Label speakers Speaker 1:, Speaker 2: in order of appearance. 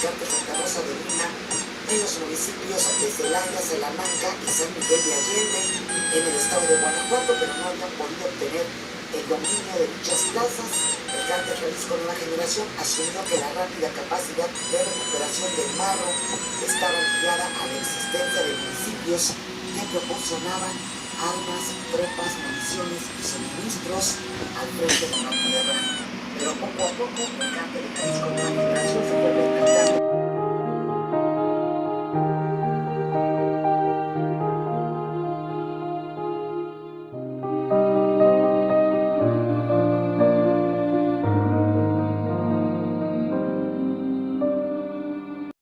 Speaker 1: cártel Santa Rosa de Lima en los municipios de Celaya, Salamanca y San Miguel de Allende en el estado de Guanajuato, pero no habían podido obtener el dominio de dichas plazas. El cártel Jalisco Nueva Generación asumió que la rápida capacidad de recuperación del marro estaba ligada a la existencia de municipios que proporcionaban armas, tropas, municiones y suministros al frente de la guerra. Pero poco a poco el cártel de Jalisco Nueva Generación se fue percatando